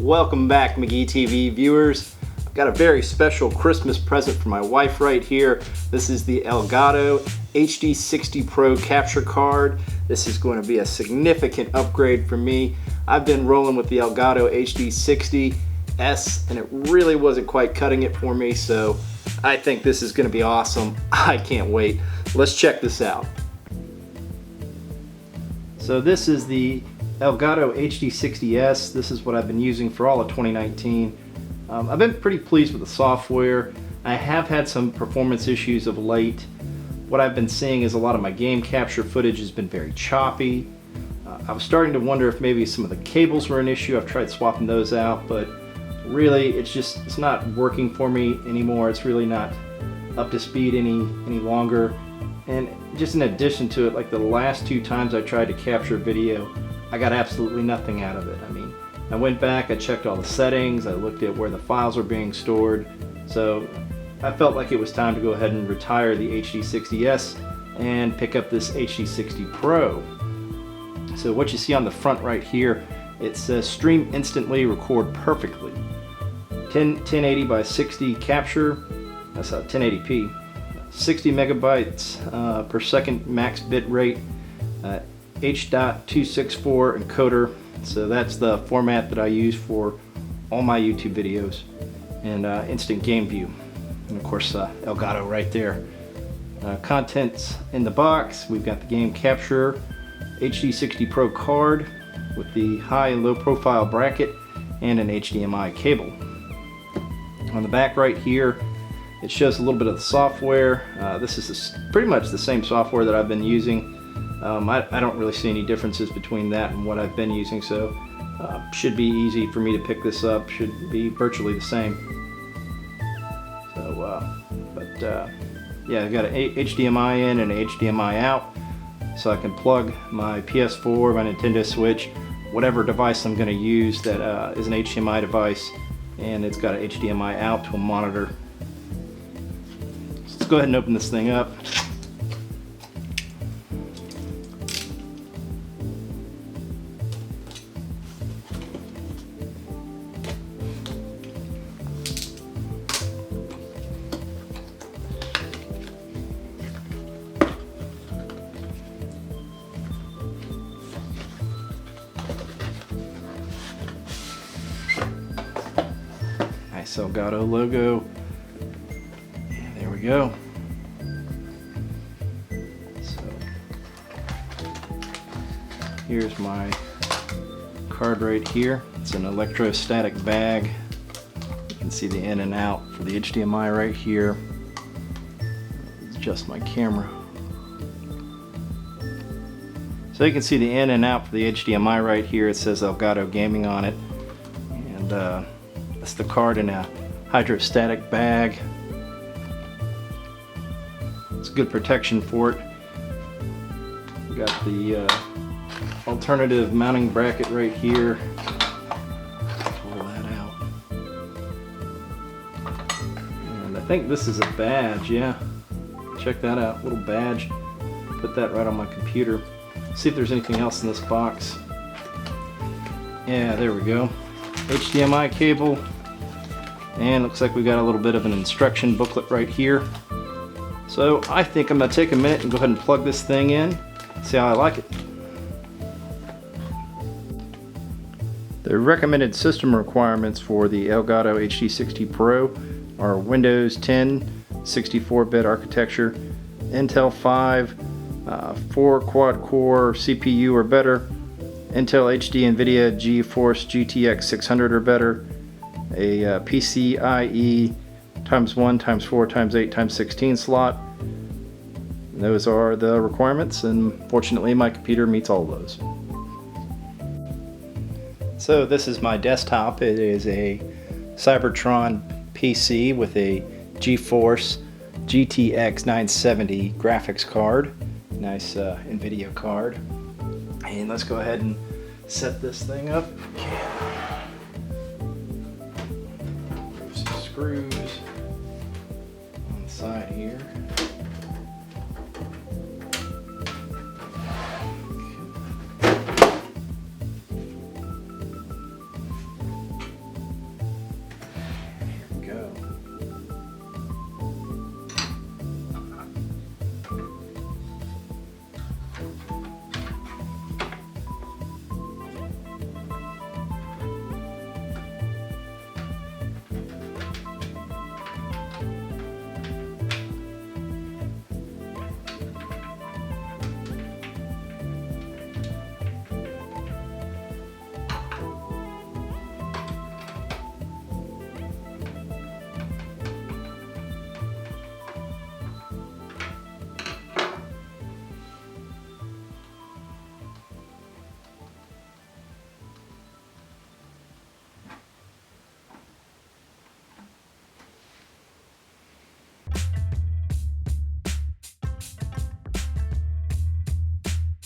Welcome back, McGee TV viewers. I've got a very special Christmas present for my wife right here. This is the Elgato HD60 Pro capture card. This is going to be a significant upgrade for me. I've been rolling with the Elgato HD60S and it really wasn't quite cutting it for me, so I think this is going to be awesome. I can't wait. Let's check this out. So this is the Elgato HD60S. This is what I've been using for all of 2019. I've been pretty pleased with the software. I have had some performance issues of late. What I've been seeing is a lot of my game capture footage has been very choppy. I was starting to wonder if maybe some of the cables were an issue. I've tried swapping those out, but really it's not working for me anymore. It's really not up to speed any longer. And just in addition to it, like the last two times I tried to capture video, I got absolutely nothing out of it. I mean, I went back, I checked all the settings, I looked at where the files were being stored. So I felt like it was time to go ahead and retire the HD60S and pick up this HD60 Pro. So what you see on the front right here, it says stream instantly, record perfectly. 1080 by 60 capture, that's a 1080p. 60 megabytes per second max bit rate. H.264 encoder, so that's the format that I use for all my YouTube videos, and instant game view, and of course Elgato right there. Contents in the box: we've got the game capture HD60 Pro card with the high and low profile bracket and an HDMI cable. On the back right here, it shows a little bit of the software. This is pretty much the same software that I've been using. I don't really see any differences between that and what I've been using, so should be easy for me to pick this up. Should be virtually the same. So, yeah, I've got an HDMI in and an HDMI out, so I can plug my PS4, my Nintendo Switch, whatever device I'm going to use that is an HDMI device, and it's got an HDMI out to a monitor. So let's go ahead and open this thing up. Nice Elgato logo. Yeah, there we go. So here's my card right here. It's an electrostatic bag. You can see the in and out for the HDMI right here. It's just my camera. So you can see the in and out for the HDMI right here. It says Elgato Gaming on it. And that's the card in a hydrostatic bag. It's good protection for it. We got the alternative mounting bracket right here. Pull that out. And I think this is a badge, yeah. Check that out, little badge. Put that right on my computer. See if there's anything else in this box. Yeah, there we go. HDMI cable. And looks like we got a little bit of an instruction booklet right here. So I think I'm going to take a minute and go ahead and plug this thing in, see how I like it. The recommended system requirements for the Elgato HD60 Pro are Windows 10, 64-bit architecture, Intel 5, 4 quad-core CPU or better, Intel HD NVIDIA GeForce GTX 600 or better, a PCIe ×1 ×4 ×8 ×16 slot. Those are the requirements, and fortunately my computer meets all of those. So this is my desktop. It is a Cybertron PC with a GeForce GTX 970 graphics card. Nice NVIDIA card. And let's go ahead and set this thing up. Remove some screws on the side here.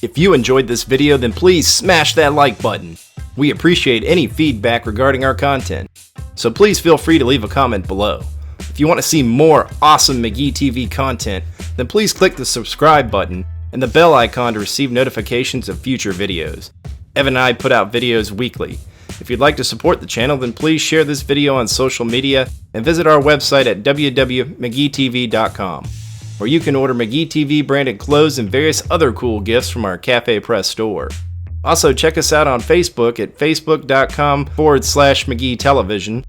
If you enjoyed this video, then please smash that like button. We appreciate any feedback regarding our content, so please feel free to leave a comment below. If you want to see more awesome McGee TV content, then please click the subscribe button and the bell icon to receive notifications of future videos. Evan and I put out videos weekly. If you'd like to support the channel, then please share this video on social media and visit our website at www.mcgeetv.com, where you can order McGee TV branded clothes and various other cool gifts from our Cafe Press store. Also, check us out on Facebook at facebook.com/McGee Television,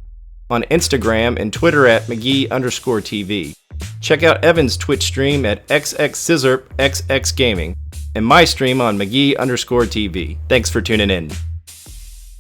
on Instagram and Twitter at McGee_TV. Check out Evan's Twitch stream at xxscissorpxxgaming and my stream on McGee_TV. Thanks for tuning in.